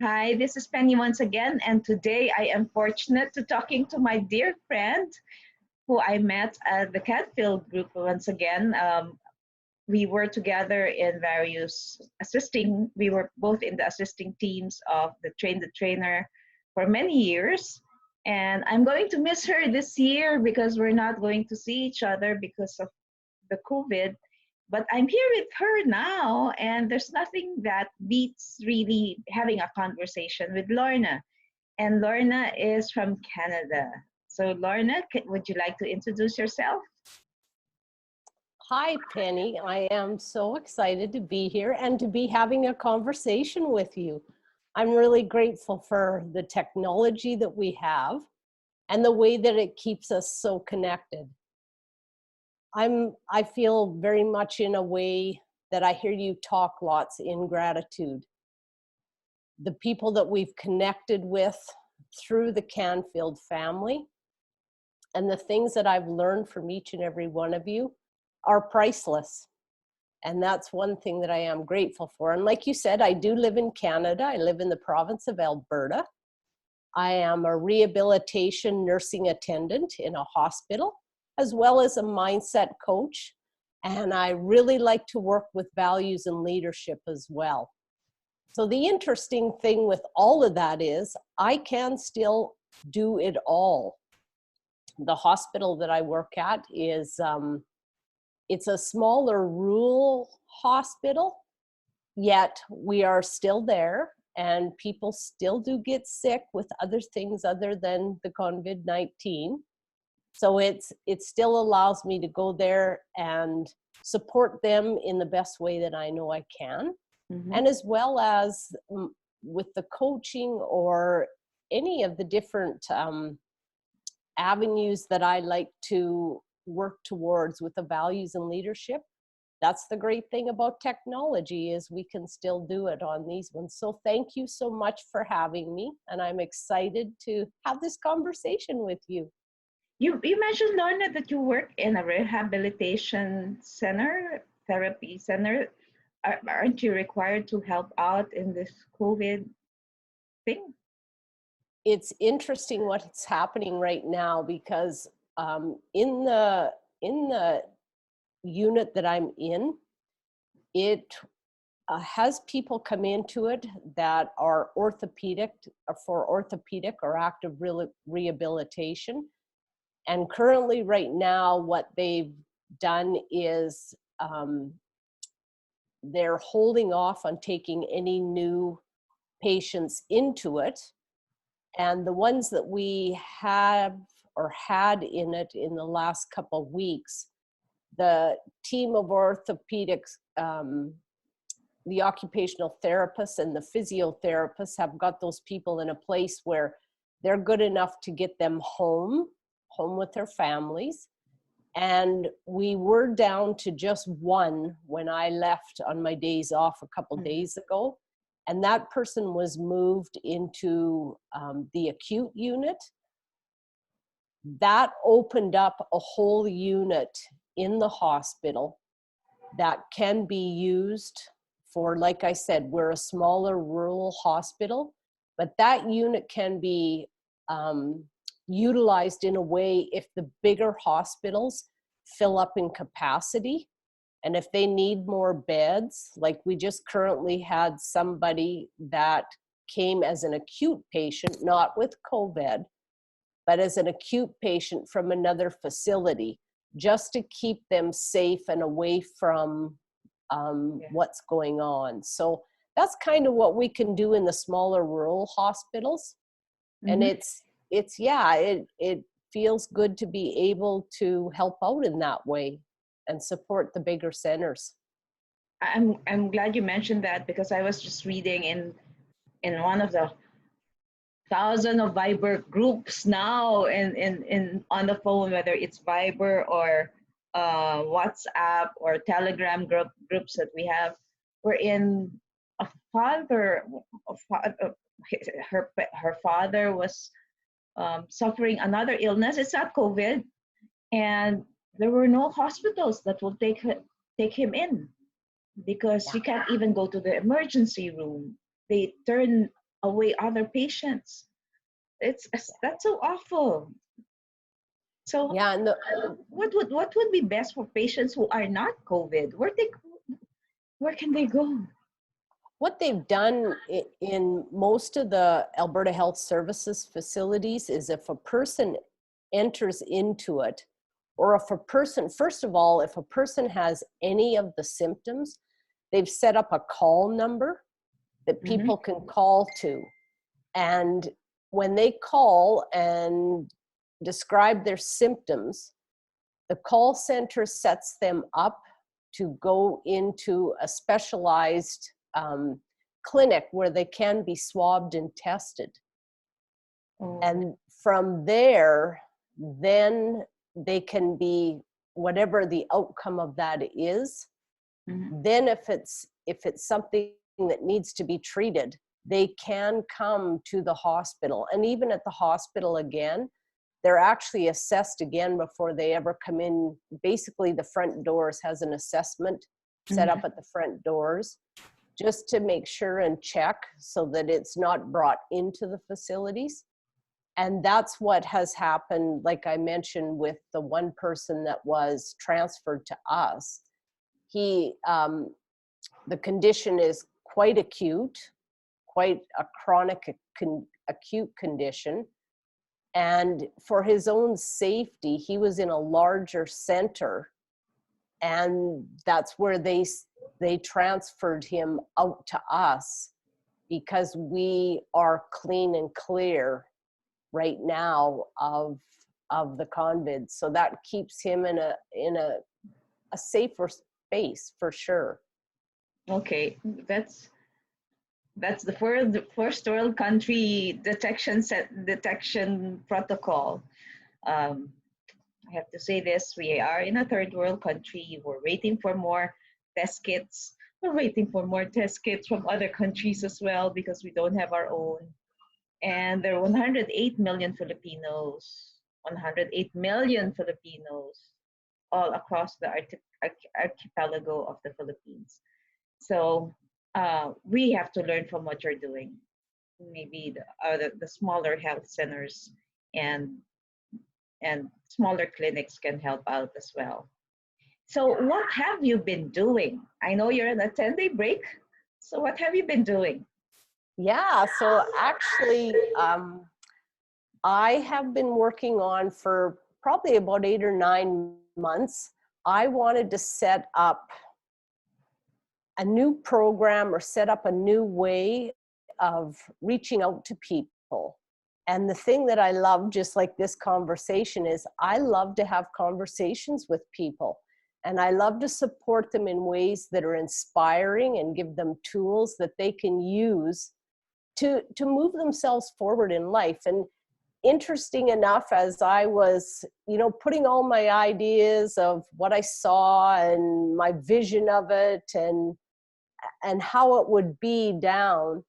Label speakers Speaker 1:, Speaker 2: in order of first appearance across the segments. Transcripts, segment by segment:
Speaker 1: Hi, this is Penny once again, and today I am fortunate to talking to my dear friend who I met at the Canfield group once again. We were together in various assisting. We were both in the assisting teams of the Train the Trainer for many years, and I'm going to miss her this year because we're not going to see each other because of the COVID. But I'm here with her now, and there's nothing that beats really having a conversation with Lorna. And Lorna is from Canada. So, Lorna, would you like to introduce yourself?
Speaker 2: Hi, Penny. I am so excited to be here and to be having a conversation with you. I'm really grateful for the technology that we have and the way that it keeps us so connected. I feel very much in a way that I hear you talk lots in gratitude. The people that we've connected with through the Canfield family and the things that I've learned from each and every one of you are priceless. And that's one thing that I am grateful for. And like you said, I do live in Canada. I live in the province of Alberta. I am a rehabilitation nursing attendant in a hospital, as well as a mindset coach. And I really like to work with values and leadership as well. So the interesting thing with all of that is I can still do it all. The hospital that I work at is it's a smaller rural hospital, yet we are still there and people still do get sick with other things other than the COVID-19. So it still allows me to go there and support them in the best way that I know I can. Mm-hmm. And as well as with the coaching or any of the different avenues that I like to work towards with the values and leadership. That's the great thing about technology is we can still do it on these ones. So thank you so much for having me. And I'm excited to have this conversation with you.
Speaker 1: You mentioned, Lorna, that you work in a rehabilitation center, therapy center. Aren't you required to help out in this COVID thing?
Speaker 2: It's interesting what's happening right now because in the unit that I'm in, it has people come into it that are orthopedic or active rehabilitation. And currently right now, what they've done is they're holding off on taking any new patients into it. And the ones that we have or had in it in the last couple of weeks, the team of orthopedics, the occupational therapists and the physiotherapists have got those people in a place where they're good enough to get them home with their families. And we were down to just one when I left on my days off a couple days ago. And that person was moved into the acute unit. That opened up a whole unit in the hospital that can be used for, like I said, we're a smaller rural hospital, but that unit can be utilized in a way if the bigger hospitals fill up in capacity. And if they need more beds, like we just currently had somebody that came as an acute patient, not with COVID, but as an acute patient from another facility, just to keep them safe and away from what's going on. So that's kind of what we can do in the smaller rural hospitals. Mm-hmm. And it feels good to be able to help out in that way and support the bigger centers.
Speaker 1: I'm glad you mentioned that because I was just reading in one of the thousands of Viber groups now in on the phone, whether it's Viber or WhatsApp or Telegram groups that we have, wherein a father, her father was suffering another illness. It's not COVID, and there were no hospitals that will take him in because you can't even go to the emergency room. They turn away other patients. It's that's so awful. So
Speaker 2: Yeah, and
Speaker 1: what would be best for patients who are not COVID? Where can they go?
Speaker 2: what they've done in most of the Alberta Health Services facilities is if a person enters into it, or if a person, first of all, if a person has any of the symptoms, they've set up a call number that
Speaker 1: Mm-hmm.
Speaker 2: people can call to. And when they call and describe their symptoms, the call center sets them up to go into a specialized clinic where they can be swabbed and tested.
Speaker 1: Oh.
Speaker 2: And from there, then they can be, whatever the outcome of that is,
Speaker 1: Mm-hmm.
Speaker 2: then if it's something that needs to be treated, they can come to the hospital. And even at the hospital again, they're actually assessed again before they ever come in. Basically, the front doors has an assessment set up
Speaker 1: Mm-hmm.
Speaker 2: at the front doors just to make sure and check so that it's not brought into the facilities. And that's what has happened, like I mentioned, with the one person that was transferred to us. He, the condition is quite acute, quite a chronic acute condition. And for his own safety, he was in a larger center, and that's where they transferred him out to us because we are clean and clear right now of the convid. So that keeps him in a safer space for sure.
Speaker 1: Okay, that's the first world country detection protocol. Um, I have to say this: we are in a third world country. We're waiting for more test kits. We're waiting for more test kits from other countries as well because we don't have our own. And there are 108 million Filipinos, 108 million Filipinos all across the archipelago of the Philippines. So we have to learn from what you're doing. Maybe the smaller health centers and smaller clinics can help out as well. So what have you been doing? I know you're on a 10-day break. So what have you been doing?
Speaker 2: Yeah, so actually, I have been working on for probably about 8 or 9 months. I wanted to set up a new program or set up a new way of reaching out to people. And the thing that I love, just like this conversation, is I love to have conversations with people. And I love to support them in ways that are inspiring and give them tools that they can use to move themselves forward in life. And interesting enough, as I was, putting all my ideas of what I saw and my vision of it and how it would be down,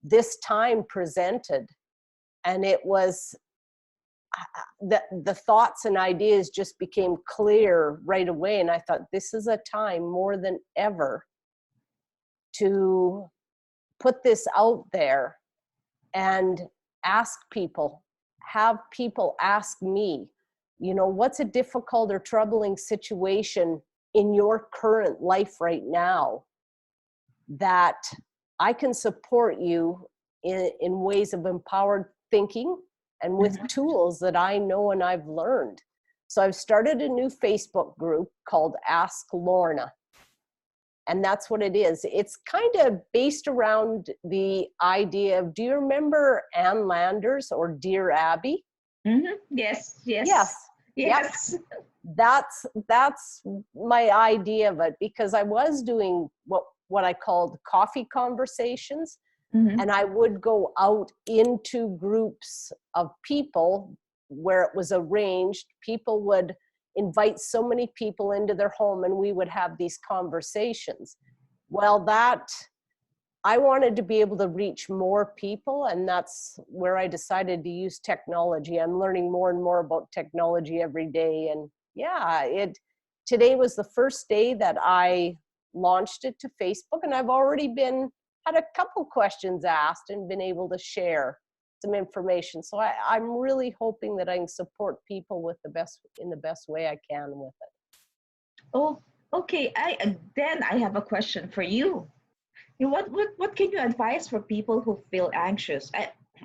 Speaker 2: this time presented. And it was, the thoughts and ideas just became clear right away. And I thought, this is a time more than ever to put this out there and ask people, have people ask me, what's a difficult or troubling situation in your current life right now that I can support you in ways of empowered thinking and with
Speaker 1: Mhm.
Speaker 2: tools that I know and I've learned. So I've started a new Facebook group called Ask Lorna. And that's what it is. It's kind of based around the idea of, do you remember Ann Landers or Dear Abby?
Speaker 1: Mm-hmm. Yes,
Speaker 2: Yes.
Speaker 1: yes,
Speaker 2: Yep.
Speaker 1: yes.
Speaker 2: That's my idea of it, because I was doing what I called coffee conversations.
Speaker 1: Mm-hmm.
Speaker 2: And I would go out into groups of people where it was arranged. People would invite so many people into their home and we would have these conversations. Well, I wanted to be able to reach more people, and that's where I decided to use technology. I'm learning more and more about technology every day. And yeah, today was the first day that I launched it to Facebook, and I've already been had a couple questions asked and been able to share some information. So I'm really hoping that I can support people with in the best way I can with it.
Speaker 1: Oh, okay. Then I have a question for you. What can you advise for people who feel anxious?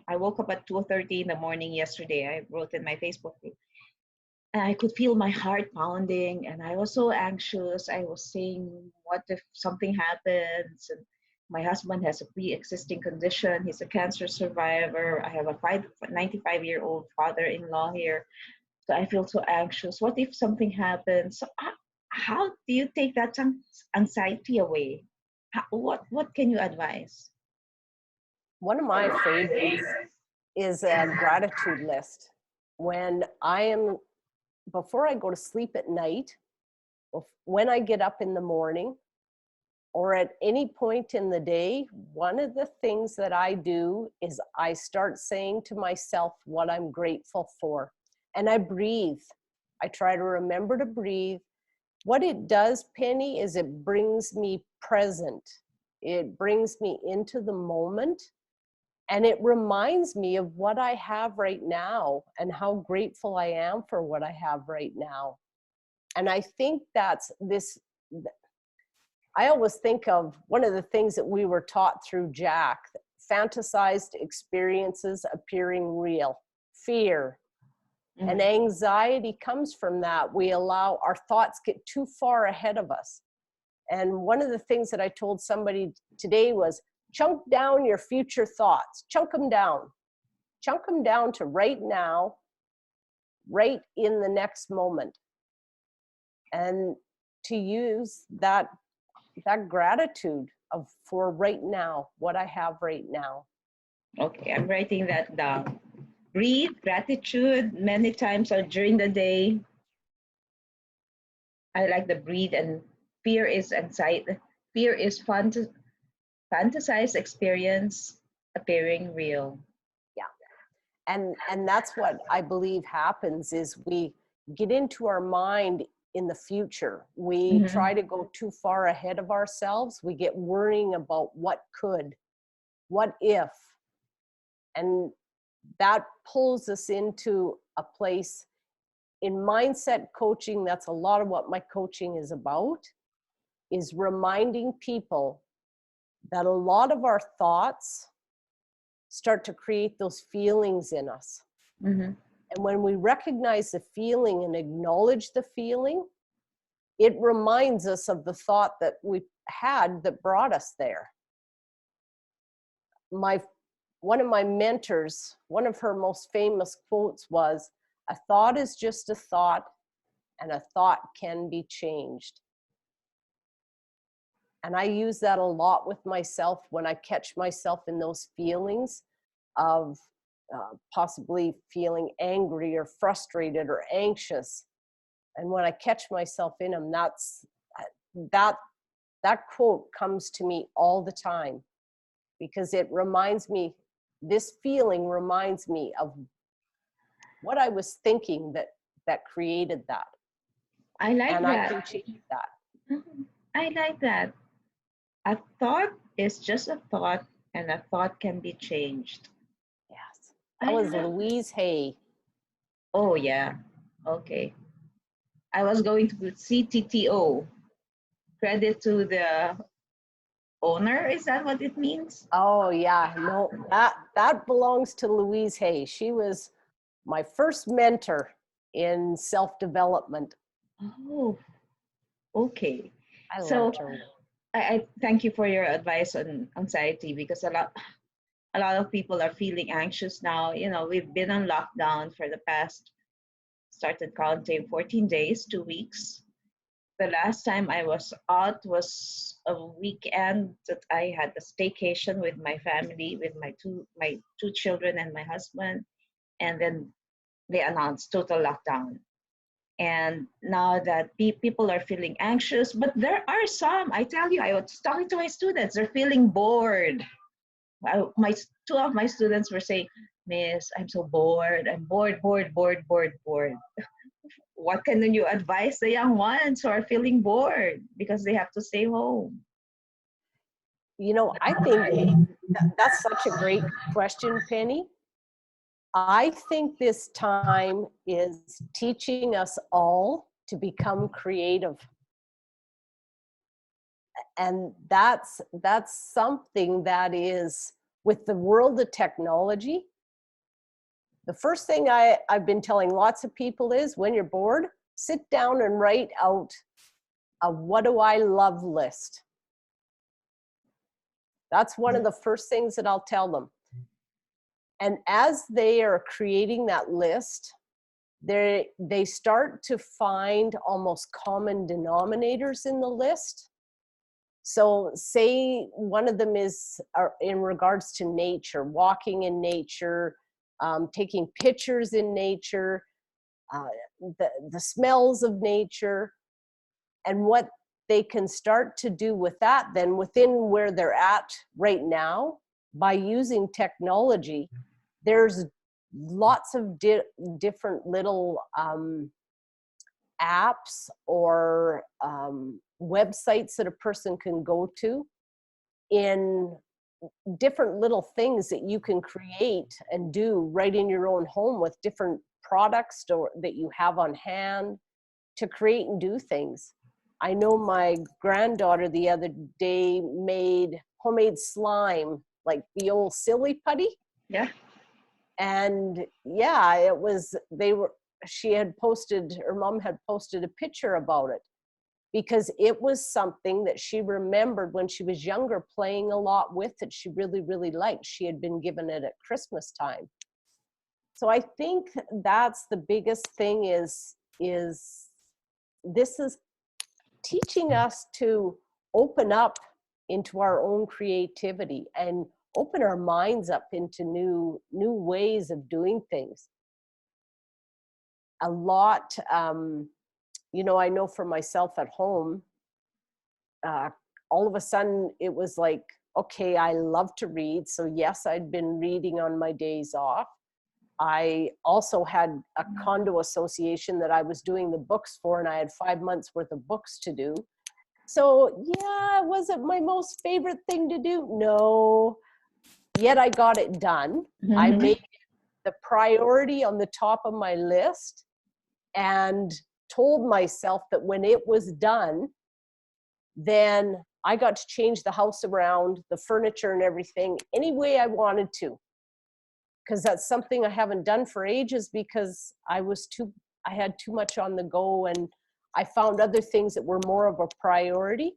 Speaker 1: I woke up at 2:30 in the morning yesterday. I wrote in my Facebook group, and I could feel my heart pounding, and I was so anxious. I was saying, what if something happens? And my husband has a pre-existing condition. He's a cancer survivor. I have a 95-year-old father-in-law here. So I feel so anxious. What if something happens? So how do you take that anxiety away? What can you advise?
Speaker 2: One of my favorites is a gratitude list. Before I go to sleep at night, when I get up in the morning, or at any point in the day, one of the things that I do is I start saying to myself what I'm grateful for. And I breathe. I try to remember to breathe. What it does, Penny, is it brings me present. It brings me into the moment. And it reminds me of what I have right now and how grateful I am for what I have right now. And I think I always think of one of the things that we were taught through Jack, fantasized experiences appearing real, fear. Mm-hmm. And anxiety comes from that. We allow our thoughts get too far ahead of us. And one of the things that I told somebody today was, chunk down your future thoughts, chunk them down to right now, right in the next moment. And to use that gratitude for right now, what I have right now.
Speaker 1: Okay, I'm writing that down. Breathe, gratitude many times or during the day. I like the breathe, and fear is anxiety. Fear is fantasized experience appearing real.
Speaker 2: Yeah. And that's what I believe happens is we get into our mind in the future. We try to go too far ahead of ourselves. We get worrying about what could, what if, and that pulls us into a place in mindset coaching. That's a lot of what my coaching is about, is reminding people that a lot of our thoughts start to create those feelings in us. Mm-hmm. And when we recognize the feeling and acknowledge the feeling, it reminds us of the thought that we had that brought us there. One of my mentors, one of her most famous quotes was, "A thought is just a thought, and a thought can be changed." And I use that a lot with myself when I catch myself in those feelings of possibly feeling angry or frustrated or anxious. And when I catch myself in them, that quote comes to me all the time, because it reminds me, this feeling reminds me of what I was thinking that created that.
Speaker 1: I like that.
Speaker 2: I can change that.
Speaker 1: I like that. A thought is just a thought, and a thought can be changed.
Speaker 2: Yes. That was Louise Hay.
Speaker 1: Oh, yeah. Okay. I was going to put CTTO. Credit to the owner. Is that what it means?
Speaker 2: Oh, yeah. No, that belongs to Louise Hay. She was my first mentor in self-development.
Speaker 1: Oh, okay.
Speaker 2: I loved her.
Speaker 1: I thank you for your advice on anxiety, because a lot of people are feeling anxious now. You know, we've been on lockdown for the past, started counting 14 days, 2 weeks. The last time I was out was a weekend that I had a staycation with my family, with my two children and my husband, and then they announced total lockdown. And now that people are feeling anxious, but there are some, I tell you, I was talking to my students, they're feeling bored. Two of my students were saying, "Miss, I'm so bored. I'm bored. What can you advise the young ones who are feeling bored because they have to stay home?"
Speaker 2: I think that's such a great question, Penny. I think this time is teaching us all to become creative. And that's something that is, with the world of technology, the first thing I've been telling lots of people is, when you're bored, sit down and write out a what do I love list. That's one of the first things that I'll tell them. And as they are creating that list, they start to find almost common denominators in the list. So say one of them is in regards to nature, walking in nature, taking pictures in nature, the smells of nature, and what they can start to do with that then within where they're at right now by using technology. There's lots of different little apps or websites that a person can go to in different little things that you can create and do right in your own home with different products that you have on hand to create and do things. I know my granddaughter the other day made homemade slime, like the old silly putty.
Speaker 1: Yeah.
Speaker 2: And yeah, she had posted, her mom had posted a picture about it, because it was something that she remembered when she was younger playing a lot with it. She really, really liked. She had been given it at Christmas time. So I think that's the biggest thing is this is teaching us to open up into our own creativity and open our minds up into new ways of doing things. A lot, I know for myself at home, all of a sudden it was like, okay, I love to read. So yes, I'd been reading on my days off. I also had a condo association that I was doing the books for, and I had 5 months worth of books to do. So yeah, was it my most favorite thing to do? No, yet I got it done.
Speaker 1: Mm-hmm.
Speaker 2: I made it the priority on the top of my list and told myself that when it was done, then I got to change the house around, the furniture and everything, any way I wanted to. Because that's something I haven't done for ages, because I had too much on the go, and I found other things that were more of a priority.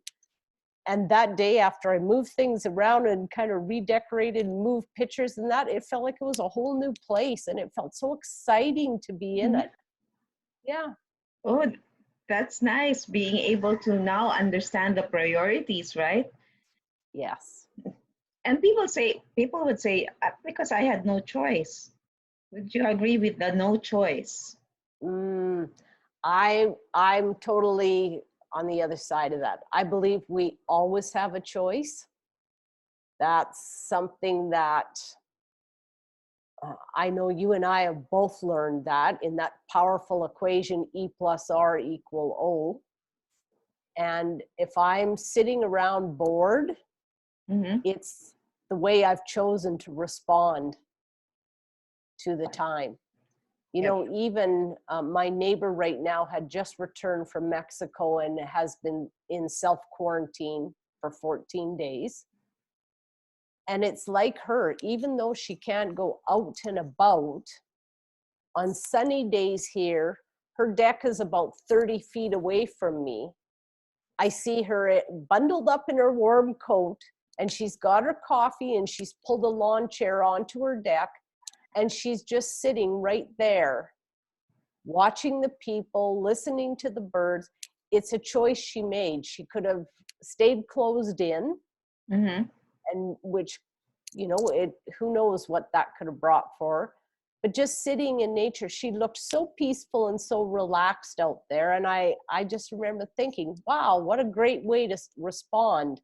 Speaker 2: And that day, after I moved things around and kind of redecorated and moved pictures and that, it felt like it was a whole new place, and it felt so exciting to be in it. Yeah.
Speaker 1: Oh, that's nice, being able to now understand the priorities, right?
Speaker 2: Yes.
Speaker 1: And people would say, because I had no choice. Would you agree with the no choice?
Speaker 2: I'm totally on the other side of that. I believe we always have a choice. That's something that I know you and I have both learned that in that powerful equation, E plus R equal O. And if I'm sitting around bored, it's the way I've chosen to respond to the time. Even my neighbor right now had just returned from Mexico and has been in self-quarantine for 14 days. And it's like her, even though she can't go out and about, on sunny days here, her deck is about 30 feet away from me. I see her bundled up in her warm coat, and she's got her coffee, and she's pulled a lawn chair onto her deck, and she's just sitting right there, watching the people, listening to the birds. It's a choice she made. She could have stayed closed in, and which, who knows what that could have brought for her. But just sitting in nature, she looked so peaceful and so relaxed out there. And I just remember thinking, wow, what a great way to respond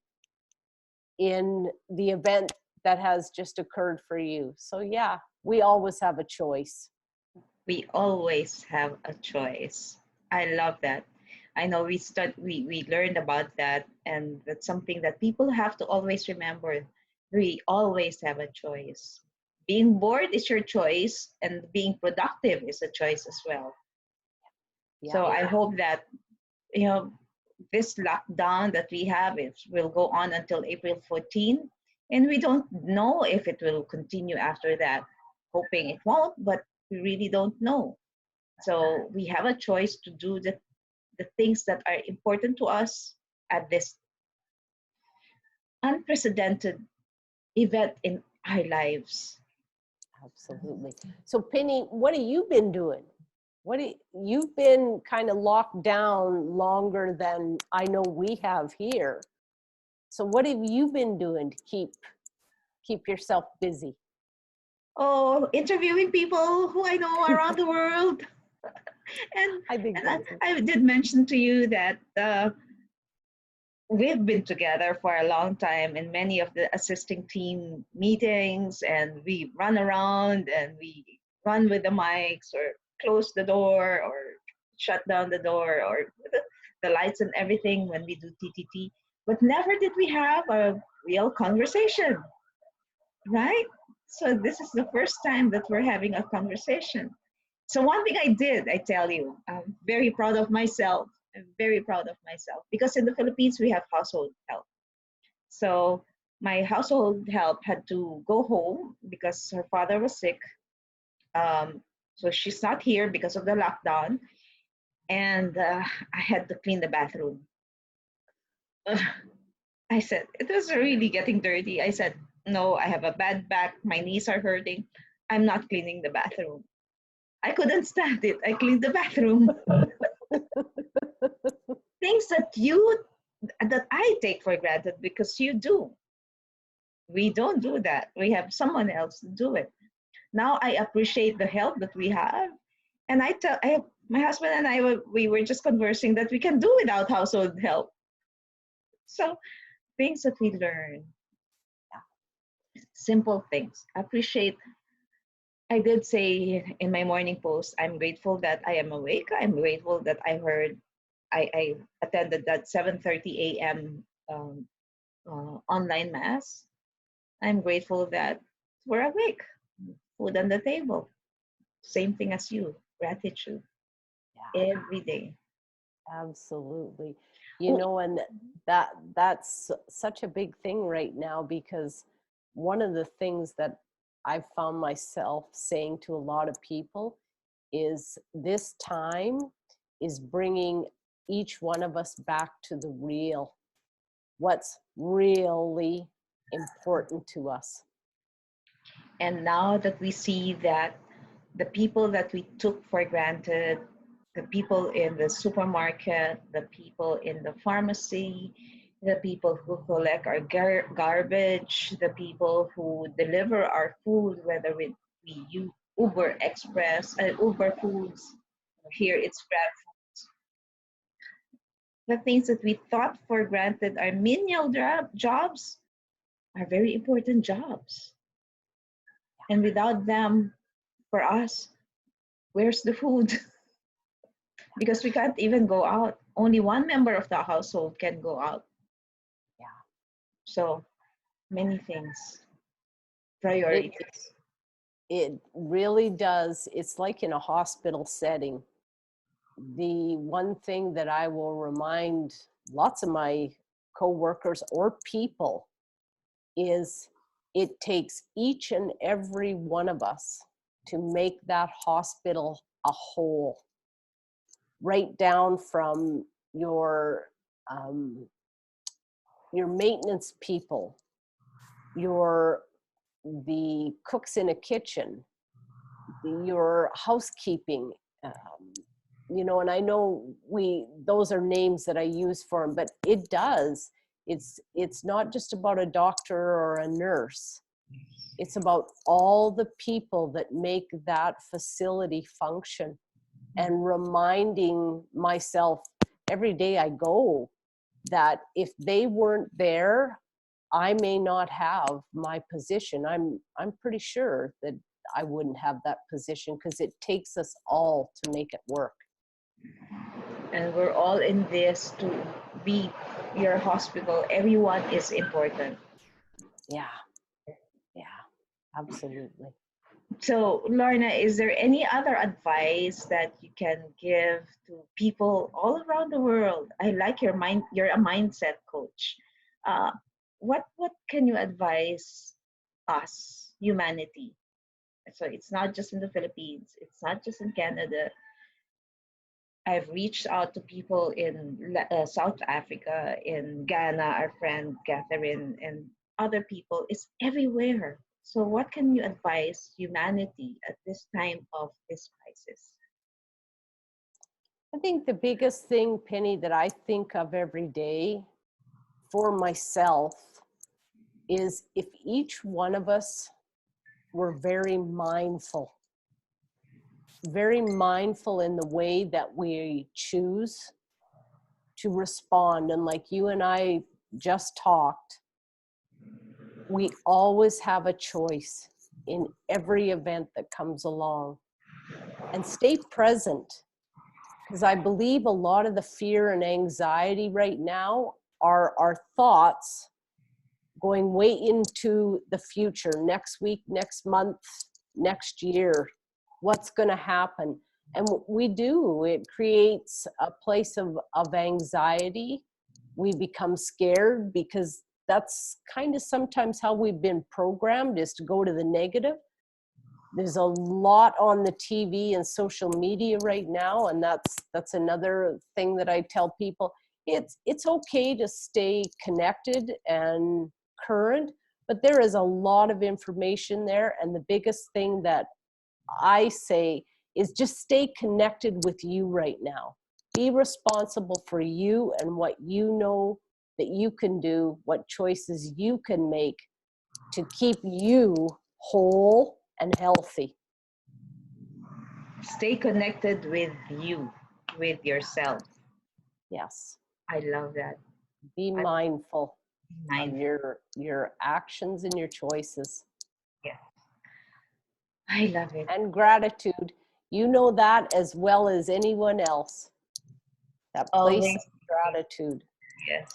Speaker 2: in the event that has just occurred for you. So yeah, we always have a choice.
Speaker 1: We always have a choice. I love that. I know we learned about that, and that's something that people have to always remember. We always have a choice. Being bored is your choice, and being productive is a choice as well.
Speaker 2: Yeah.
Speaker 1: So I hope that, you know, this lockdown that we have, it will go on until April 14, and we don't know if it will continue after that. Hoping it won't, but we really don't know. So we have a choice to do the things that are important to us at this unprecedented event in our lives.
Speaker 2: Absolutely. So Penny, what have you been doing? You've been kind of locked down longer than I know we have here. So what have you been doing to keep yourself busy?
Speaker 1: Oh, interviewing people who I know around the world. and
Speaker 2: I think
Speaker 1: and
Speaker 2: that's
Speaker 1: I did mention to you that we've been together for a long time in many of the assisting team meetings, and we run around and we run with the mics or close the door or shut down the door or the lights and everything when we do TTT. But never did we have a real conversation, right? So this is the first time that we're having a conversation. So one thing I did, I tell you, I'm very proud of myself. I'm very proud of myself because in the Philippines we have household help. So my household help had to go home because her father was sick. Um, so she's not here because of the lockdown, and I had to clean the bathroom. I said it was really getting dirty. I said, no, I have a bad back. My knees are hurting. I'm not cleaning the bathroom. I couldn't stand it. I cleaned the bathroom. Things that I take for granted because you do. We don't do that. We have someone else to do it. Now I appreciate the help that we have, and my husband and I we were just conversing that we can do without household help. So things that we learn, simple things. Appreciate. I did say in my morning post, I'm grateful that I am awake. I'm grateful that I attended that 7:30 a.m. Online mass. I'm grateful that we're awake, food on the table. Same thing as you, gratitude
Speaker 2: Yeah,
Speaker 1: every day.
Speaker 2: absolutely. You
Speaker 1: Oh,
Speaker 2: know, and that's such a big thing right now, because one of the things that I've found myself saying to a lot of people is this time is bringing each one of us back to the real, what's really important to us.
Speaker 1: and now that we see that the people that we took for granted, the people in the supermarket, the people in the pharmacy, the people who collect our garbage, the people who deliver our food, whether we use Uber Express, Uber Foods, here it's Grab. The things that we thought for granted are menial jobs are very important jobs. And without them, for us, where's the food? Because we can't even go out. Only one member of the household can go out.
Speaker 2: Yeah.
Speaker 1: So many things,
Speaker 2: It
Speaker 1: priorities.
Speaker 2: it really does. It's like in a hospital setting. The one thing that I will remind lots of my coworkers or people is it takes each and every one of us to make that hospital a whole, right down from um, your maintenance people, the cooks in a kitchen, your housekeeping, you know, and I know those are names that I use for them, but it's not just about a doctor or a nurse. It's about all the people that make that facility function, and reminding myself every day I go that if they weren't there, I may not have my position. I'm pretty sure that I wouldn't have that position, because it takes us all to make it work.
Speaker 1: And we're all in this to be your hospital. Everyone is important.
Speaker 2: Yeah, yeah, absolutely.
Speaker 1: So, Lorna, is there any other advice that you can give to people all around the world? I like your mind. You're a mindset coach. Uh, what can you advise us, humanity? So it's not just in the Philippines. It's not just in Canada. I've reached out to people in South Africa, in Ghana, our friend Catherine, and other people. It's everywhere. So, what can you advise humanity at this time of this crisis?
Speaker 2: I think the biggest thing, Penny, that I think of every day for myself is if each one of us were very mindful in the way that we choose to respond. And like you and I just talked, we always have a choice in every event that comes along. And stay present, because I believe a lot of the fear and anxiety right now are our thoughts going way into the future, next week, next month, next year, what's going to happen. And we do, it creates a place of anxiety. We become scared because that's kind of sometimes how we've been programmed, is to go to the negative. There's a lot on the TV and social media right now, and that's another thing that I tell people. It's okay to stay connected and current, but there is a lot of information there, and the biggest thing that I say is just stay connected with you right now. Be responsible for you and what you know that you can do, what choices you can make to keep you whole and healthy.
Speaker 1: Stay connected with you, with yourself.
Speaker 2: Yes.
Speaker 1: I love that.
Speaker 2: Be
Speaker 1: I
Speaker 2: mindful of
Speaker 1: mindful.
Speaker 2: your actions and your choices.
Speaker 1: Yeah, I love it.
Speaker 2: And gratitude. You know that as well as anyone else. That place of
Speaker 1: Always.
Speaker 2: gratitude.
Speaker 1: Yes.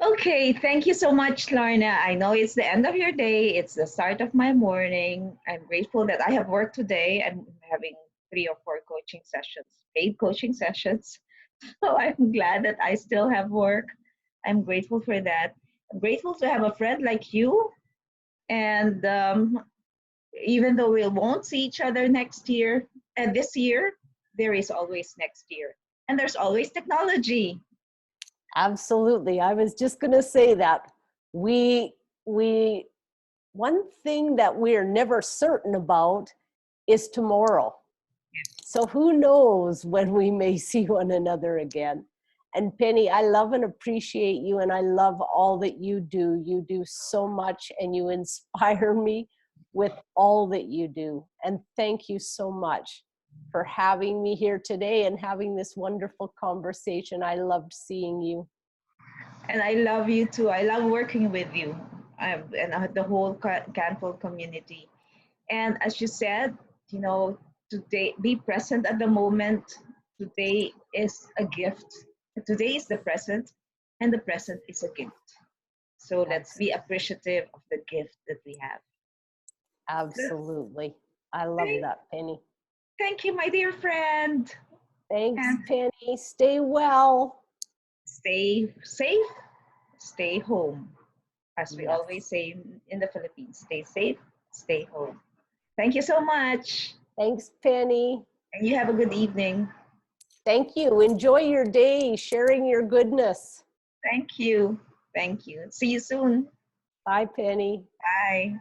Speaker 1: Okay, thank you so much, Lorna. I know it's the end of your day. It's the start of my morning. I'm grateful that I have work today. I'm having 3 or 4 coaching sessions, paid coaching sessions. So I'm glad that I still have work. I'm grateful for that. I'm grateful to have a friend like you. And even though we won't see each other next year and this year, there is always next year. And there's always technology.
Speaker 2: Absolutely. I was just going to say that. We one thing that we're never certain about is tomorrow. So who knows when we may see one another again. And Penny, I love and appreciate you, and I love all that you do. You do so much, and you inspire me with all that you do. And thank you so much for having me here today and having this wonderful conversation. I loved seeing you.
Speaker 1: And I love you too. I love working with you and the whole Canfield community. And as you said, you know, today, be present at the moment. Today is a gift. Today is the present, and the present is a gift. So let's be appreciative of the gift that we have. So
Speaker 2: Absolutely. I love
Speaker 1: thank,
Speaker 2: that, Penny.
Speaker 1: thank you, my dear friend.
Speaker 2: Thanks,
Speaker 1: And
Speaker 2: Penny. Stay well.
Speaker 1: stay safe, stay home. As we
Speaker 2: Yes.
Speaker 1: always say in the Philippines, stay safe, stay home. Thank you so much.
Speaker 2: Thanks, Penny.
Speaker 1: And you have a good evening.
Speaker 2: Thank you. Enjoy your day, sharing your goodness.
Speaker 1: Thank you. Thank you. See you soon.
Speaker 2: Bye, Penny.
Speaker 1: Bye.